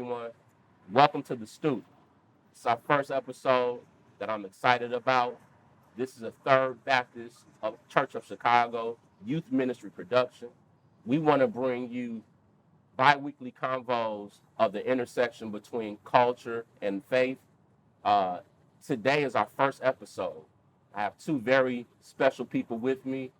everyone. Welcome to the Stoop. It's our first episode that I'm excited about. This is a Third Baptist Church of Chicago youth ministry production. We want to bring you bi-weekly convos of the intersection between culture and faith. Uh, Today is our first episode. I have two very special people with me.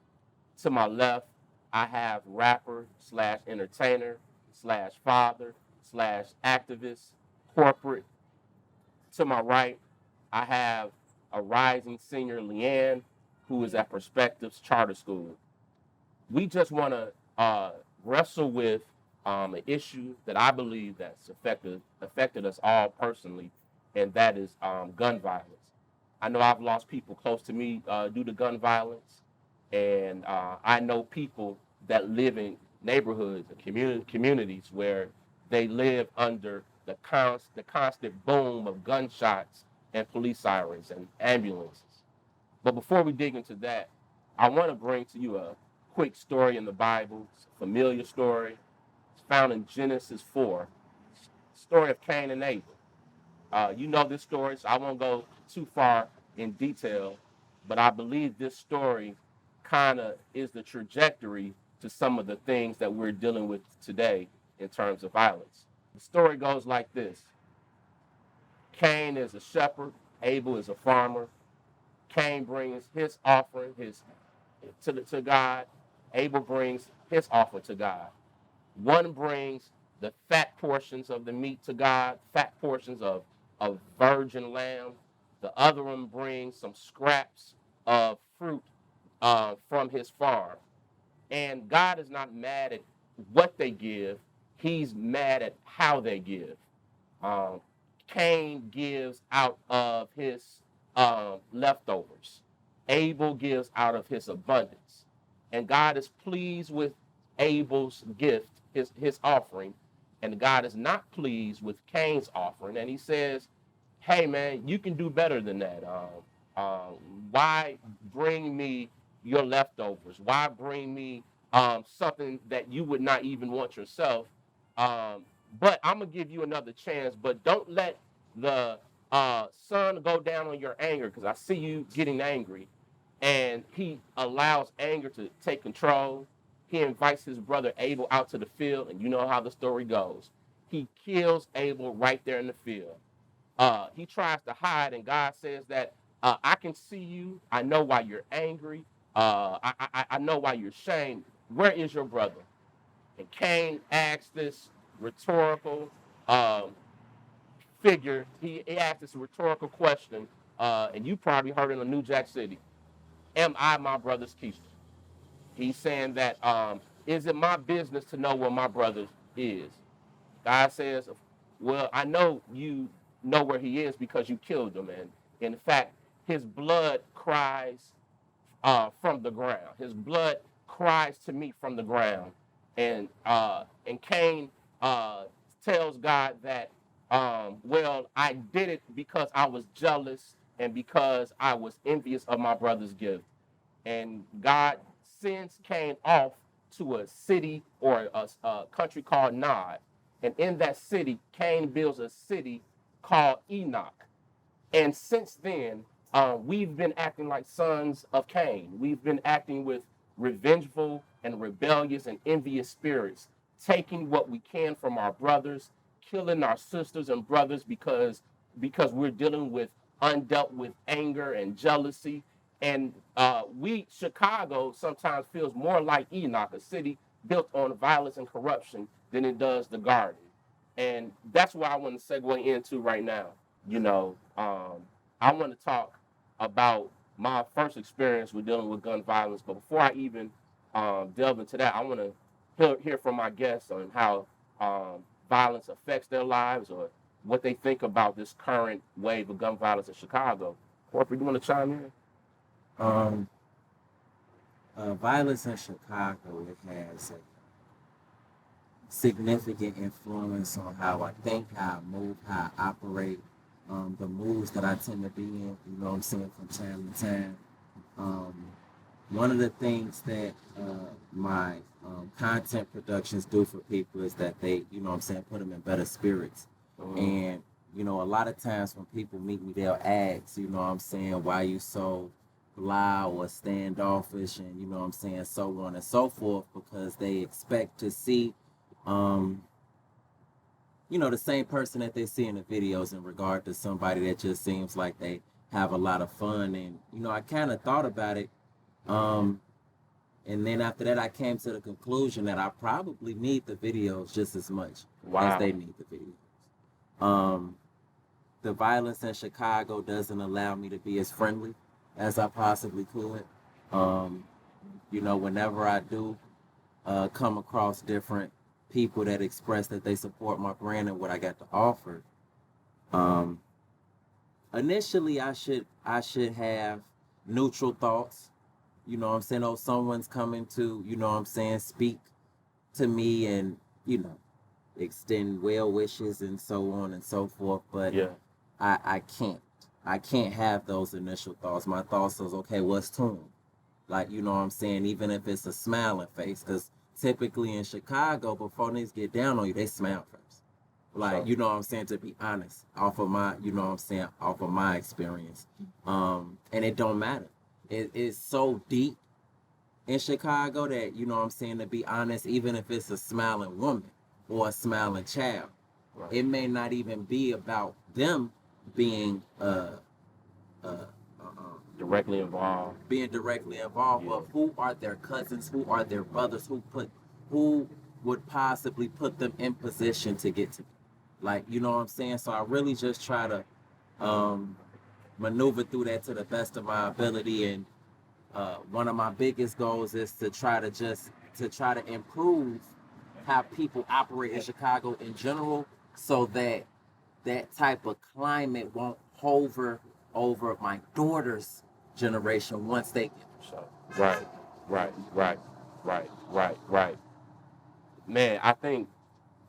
To my left, I have rapper slash entertainer slash father slash activist, Korporate. To my right, I have a rising senior, Leanne, who is at Perspectives Charter School. We just want to wrestle with an issue that I believe that's affected us all personally, and that is gun violence. I know I've lost people close to me due to gun violence, and I know people that live in neighborhoods and communities where they live under the constant boom of gunshots and police sirens and ambulances. But before we dig into that, I want to bring to you a quick story in the Bible. It's a familiar story. It's found in Genesis 4, story of Cain and Abel. You know this story, so I won't go too far in detail, but I believe this story kind of is the trajectory to some of the things that we're dealing with today in terms of violence. The story goes like this. Cain is a shepherd, Abel is a farmer. Cain brings his offering to God. Abel brings his offer to God. One brings the fat portions of the meat to God, fat portions of virgin lamb. The other one brings some scraps of fruit from his farm. And God is not mad at what they give. He's mad at how they give. Um, Cain gives out of his leftovers. Abel gives out of his abundance. And God is pleased with Abel's gift, his offering. And God is not pleased with Cain's offering. And he says, hey, man, you can do better than that. Why bring me your leftovers? Why bring me something that you would not even want yourself? But I'm going to give you another chance. But don't let the sun go down on your anger, because I see you getting angry. And he allows anger to take control. He invites his brother Abel out to the field, and you know how the story goes. He kills Abel right there in the field. He tries to hide, and God says that I can see you. I know why you're angry. I know why you're ashamed. Where is your brother? And Cain asks this rhetorical figure. He asked this rhetorical question, and you probably heard it in New Jack City. Am I my brother's keeper? He's saying that, is it my business to know where my brother is? God says, well, I know you know where he is because you killed him. And in fact, his blood cries from the ground. His blood cries to me from the ground. And Cain tells God that, well, I did it because I was jealous and because I was envious of my brother's gift. And God sends Cain off to a city or a country called Nod. And in that city, Cain builds a city called Enoch. And since then, we've been acting like sons of Cain. We've been acting with revengeful and rebellious and envious spirits, taking what we can from our brothers, killing our sisters and brothers because we're dealing with undealt with anger and jealousy. And Chicago sometimes feels more like Enoch, a city built on violence and corruption, than it does the garden. And that's what I want to segue into right now. You know, I want to talk about my first experience with dealing with gun violence. But before I even delve into that, I want to hear from my guests on how violence affects their lives or what they think about this current wave of gun violence in Chicago. Corporate, you want to chime in? Violence in Chicago, it has a significant influence on how I think, how I move, how I operate, the moves that I tend to be in, you know what I'm saying, from time to time. One of the things that my content productions do for people is that they, you know what I'm saying, put them in better spirits. And, you know, a lot of times when people meet me, they'll ask, you know what I'm saying, why you so blah or standoffish and, you know what I'm saying, so on and so forth, because they expect to see, you know, the same person that they see in the videos in regard to somebody that just seems like they have a lot of fun. And, you know, I kind of thought about it. And then after that, I came to the conclusion that I probably need the videos just as much as they need the videos. The violence in Chicago doesn't allow me to be as friendly as I possibly could. You know, whenever I do come across different people that express that they support my brand and what I got to offer, initially I should have neutral thoughts. You know what I'm saying? Oh, someone's coming to, you know what I'm saying, speak to me and, you know, extend well wishes and so on and so forth. But I can't. I can't have those initial thoughts. My thoughts is, okay, what's to them? Like, you know what I'm saying? Even if it's a smiling face, because typically in Chicago, before niggas get down on you, they smile first. Like, you know what I'm saying? To be honest, off of my, you know what I'm saying, off of my experience. And it don't matter. It's so deep in Chicago that, you know what I'm saying, to be honest, even if it's a smiling woman or a smiling child, it may not even be about them being directly involved. But who are their cousins? Who are their brothers? Who would possibly put them in position to get to them? Like, you know what I'm saying? So I really just try to maneuver through that to the best of my ability. And one of my biggest goals is to try to improve how people operate in Chicago in general, so that that type of climate won't hover over my daughter's generation once they get Right. Man, I think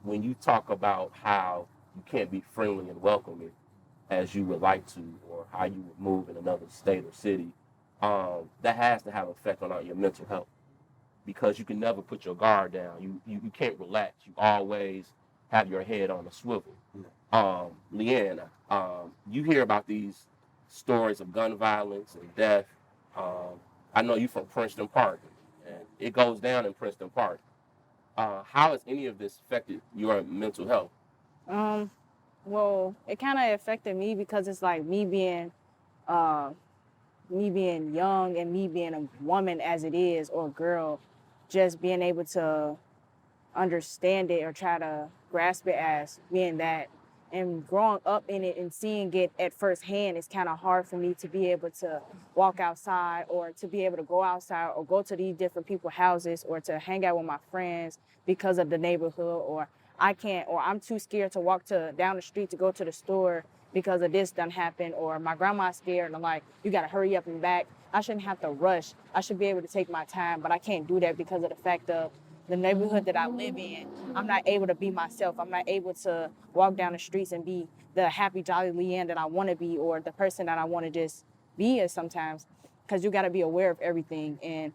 when you talk about how you can't be friendly and welcoming as you would like to, or how you would move in another state or city, that has to have an effect on your mental health, because you can never put your guard down. You can't relax. You always have your head on a swivel. Leanna, you hear about these stories of gun violence and death. I know you from Princeton Park, and it goes down in Princeton Park. How has any of this affected your mental health? Well, it kind of affected me because it's like uh, me being young and me being a woman as it is, or a girl, just being able to understand it or try to grasp it as being that, and growing up in it and seeing it at first hand, it's kind of hard for me to be able to walk outside, or to be able to go outside or go to these different people's houses, or to hang out with my friends because of the neighborhood, or I can't, or I'm too scared to walk down the street to go to the store because of this done happened, or my grandma's scared and I'm like, you gotta hurry up and back. I shouldn't have to rush. I should be able to take my time, but I can't do that because of the fact of the neighborhood that I live in. I'm not able to be myself. I'm not able to walk down the streets and be the happy, jolly Leanne that I want to be, or the person that I want to just be as sometimes, because you got to be aware of everything. And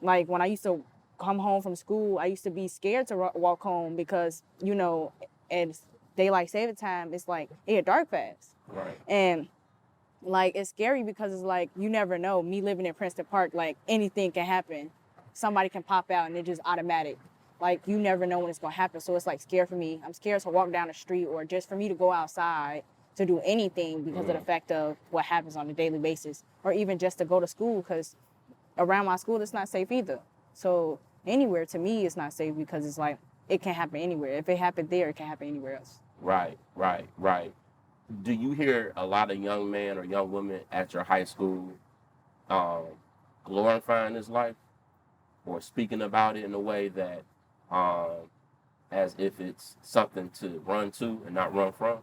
like when I used to come home from school, I used to be scared to walk home because, you know, and daylight saving time, it's like it get dark fast. Right. And like it's scary because it's like you never know. Me living in Princeton Park, like anything can happen. Somebody can pop out and it's just automatic. Like you never know when it's gonna happen. So it's like scary for me. I'm scared to walk down the street, or just for me to go outside to do anything because of the fact of what happens on a daily basis, or even just to go to school, because around my school it's not safe either. So anywhere to me it's not safe, because it's like it can happen anywhere. If it happened there, it can happen anywhere else. Right. Do you hear a lot of young men or young women at your high school glorifying this life, or speaking about it in a way that as if it's something to run to and not run from?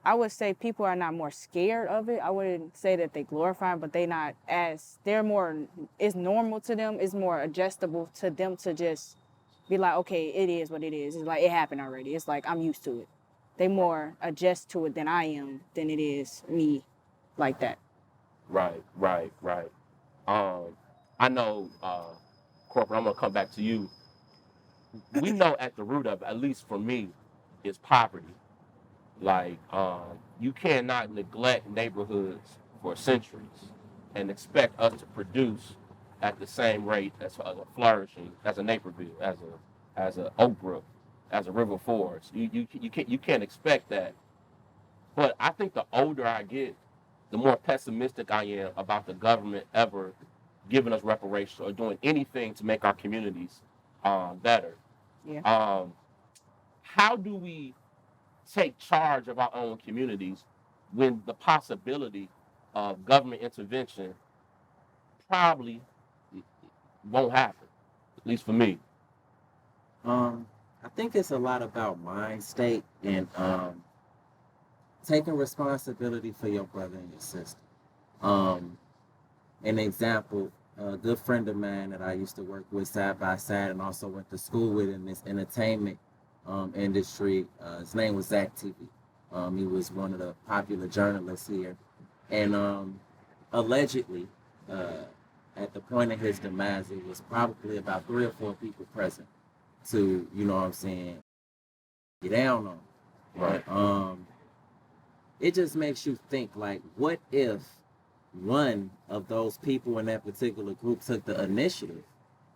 I would say people are not more scared of it. I wouldn't say that they glorify it, but they're more, it's normal to them. It's more adjustable to them to just be like, okay, it is what it is. It's like, it happened already. It's like, I'm used to it. They more adjust to it than I am, than it is me like that. Right. I know, Corporate, I'm going to come back to you. We know at the root of it, at least for me, is poverty. Like, you cannot neglect neighborhoods for centuries and expect us to produce at the same rate as a flourishing, as a Naperville, as a Oak Brook, as a River Forest. You can't expect that. But I think the older I get, the more pessimistic I am about the government ever giving us reparations or doing anything to make our communities better. Yeah. How do we take charge of our own communities when the possibility of government intervention probably won't happen, at least for me? I think it's a lot about mind state and taking responsibility for your brother and your sister. An example, a good friend of mine that I used to work with side by side and also went to school with in this entertainment industry, his name was Zach TV. He was one of the popular journalists here. And allegedly, at the point of his demise, it was probably about 3 or 4 people present to, you know what I'm saying, get down on. Right. But it just makes you think, like, what if one of those people in that particular group took the initiative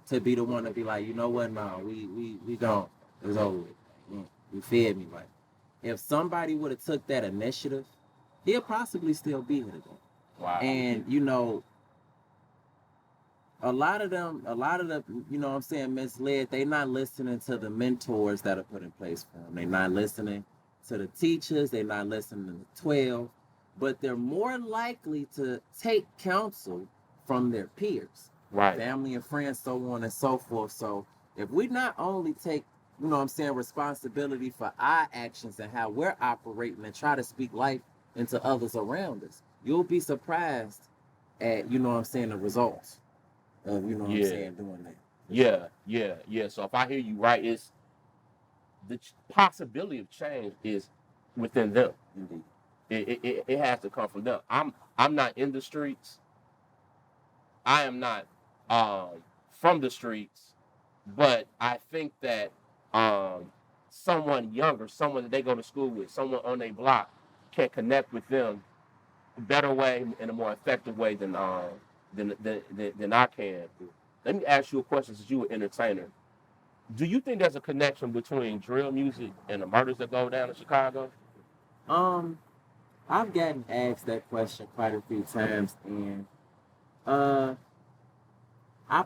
to be the one to be like, you know what, no, we don't. It's over with. You feel me? Like, if somebody would have took that initiative, he'll possibly still be here today. Wow. And, you know, a lot of the, you know what I'm saying, misled, they not listening to the mentors that are put in place for them. They not listening to the teachers. They not listening to the 12. But they're more likely to take counsel from their peers. Right. Family and friends, so on and so forth. So if we not only take, you know what I'm saying, responsibility for our actions and how we're operating and try to speak life into others around us, you'll be surprised at, you know what I'm saying, the results of, you know what I'm saying, doing that. Yeah. So if I hear you right, it's the possibility of change is within them. Indeed. It has to come from them. I'm not in the streets. I am not from the streets, but I think that someone younger, someone that they go to school with, someone on their block can connect with them a better way, in a more effective way than I can. Let me ask you a question, since you're an entertainer. Do you think there's a connection between drill music and the murders that go down in Chicago? I've gotten asked that question quite a few times, and I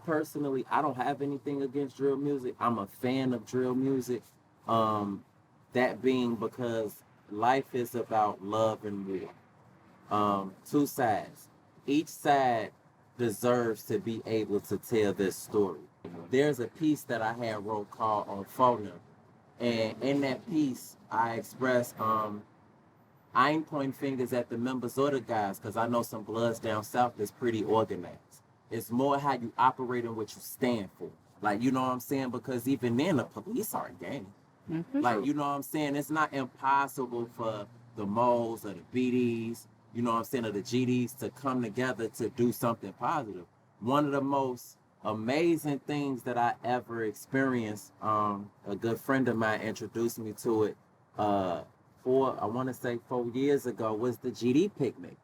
personally, I don't have anything against drill music. I'm a fan of drill music. That being because life is about love and war. 2 sides. Each side deserves to be able to tell this story. There's a piece that I had wrote called On Phone, and in that piece, I expressed I ain't pointing fingers at the members or the guys, because I know some bloods down south that's pretty organized. It's more how you operate and what you stand for. Like, you know what I'm saying? Because even then, the police are a gang. Mm-hmm. Like, you know what I'm saying? It's not impossible for the Moles or the BDs, you know what I'm saying, or the GDs to come together to do something positive. One of the most amazing things that I ever experienced, a good friend of mine introduced me to it, I want to say 4 years ago, was the GD picnic.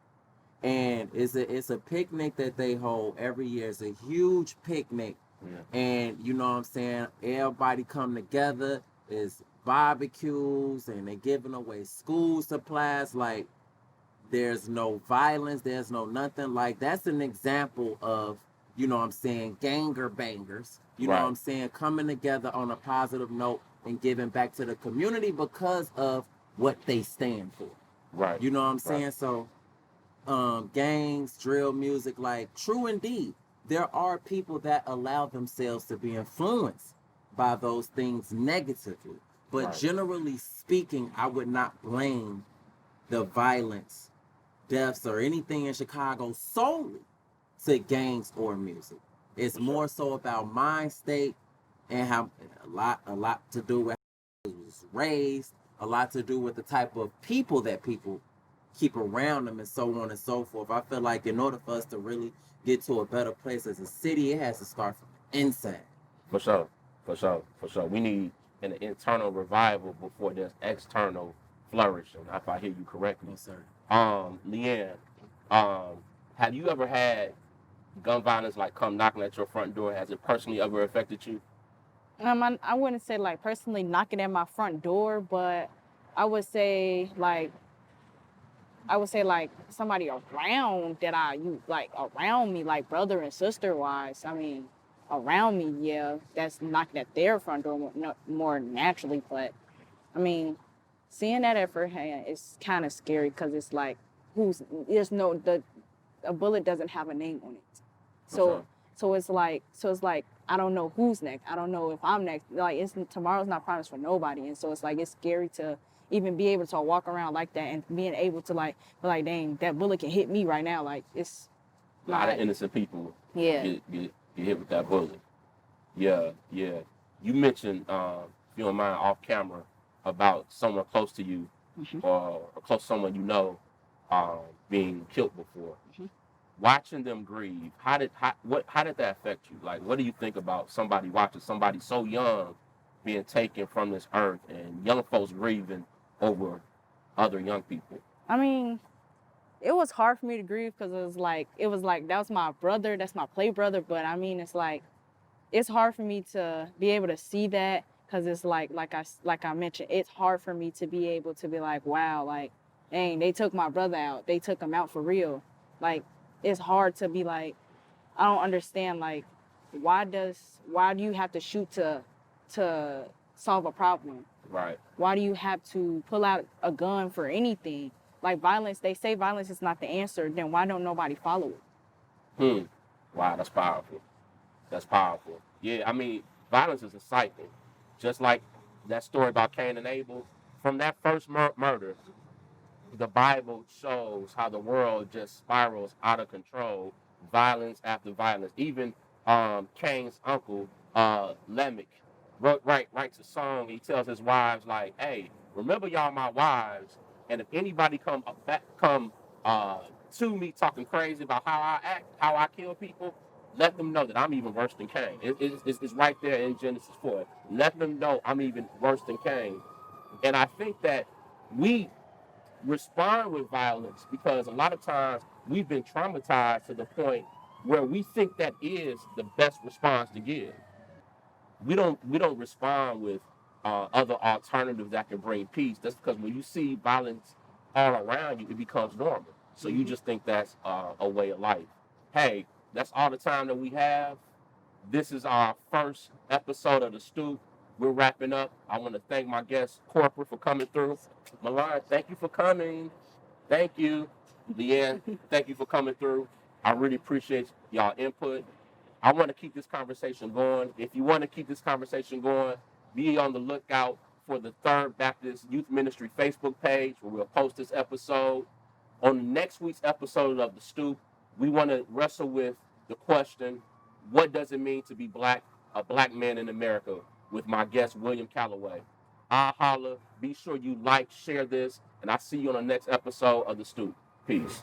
And it's a picnic that they hold every year. It's a huge picnic. Yeah. And you know what I'm saying, everybody come together. It's barbecues and they're giving away school supplies. Like, there's no violence, there's no nothing. Like, that's an example of, you know what I'm saying, ganger bangers, you know what I'm saying, coming together on a positive note and giving back to the community because of what they stand for. Right. You know what I'm saying? So gangs, drill music, like, true indeed, there are people that allow themselves to be influenced by those things negatively. But generally speaking, I would not blame the violence, deaths, or anything in Chicago solely to gangs or music. It's more so about mind state and how a lot to do with how it was raised, a lot to do with the type of people that people keep around them, and so on and so forth. I feel like in order for us to really get to a better place as a city, it has to start from the inside. For sure. We need and an internal revival before there's external flourishing, if I hear you correctly. Yes, sir. Leanne, have you ever had gun violence like come knocking at your front door? Has it personally ever affected you? I wouldn't say like personally knocking at my front door, but I would say like somebody around like around me, like brother and sister wise. I mean, around me, yeah, that's knocking at their front door more naturally. But I mean, seeing that at first hand is kind of scary because it's like, a bullet doesn't have a name on it. So Okay. so it's like I don't know who's next. I don't know if I'm next. Like tomorrow's not promised for nobody, and so it's like it's scary to even be able to walk around like that and being able to like be like, dang, that bullet can hit me right now. Like it's A lot of not. innocent people Yeah. get hit with that bullet. Yeah. You mentioned, if you don't mind, off camera about someone close to you Mhm. or close to someone you know being killed before. Mhm. Watching them grieve, how did that affect you? Like, what do you think about somebody watching somebody so young being taken from this earth and young folks grieving over other young people? I mean, it was hard for me to grieve because it was like that was my brother, that's my play brother. But I mean, it's hard for me to be able to see that because it's like I mentioned, it's hard for me to be able to be like, wow, like, dang, they took my brother out. They took him out for real. Like, it's hard to be like, I don't understand. Like, why do you have to shoot to solve a problem? Right. Why do you have to pull out a gun for anything? Like violence, they say violence is not the answer. Then why don't nobody follow it? Wow, that's powerful. That's powerful. Yeah, I mean, violence is a cycle. Just like that story about Cain and Abel. From that first murder, the Bible shows how the world just spirals out of control, violence after violence. Even Cain's uncle, Lamech, writes a song. He tells his wives, like, hey, remember y'all my wives, and if anybody come to me talking crazy about how I act, how I kill people, let them know that I'm even worse than Cain. It's right there in Genesis 4. Let them know I'm even worse than Cain. And I think that we respond with violence because a lot of times we've been traumatized to the point where we think that is the best response to give. We don't respond with other alternatives that can bring peace. That's because when you see violence all around you, it becomes normal. So you just think that's a way of life. Hey, that's all the time that we have. This is our first episode of the Stoop. We're wrapping up. I want to thank my guest, Korporate, for coming through. Milan, thank you for coming. Thank you. Leanne, thank you for coming through. I really appreciate y'all input. I want to keep this conversation going. If you want to keep this conversation going, be on the lookout for the Third Baptist Youth Ministry Facebook page where we'll post this episode. On next week's episode of The Stoop, we want to wrestle with the question, what does it mean to be a black man in America, with my guest, William Calloway. I'll holla. Be sure you like, share this, and I'll see you on the next episode of The Stoop. Peace.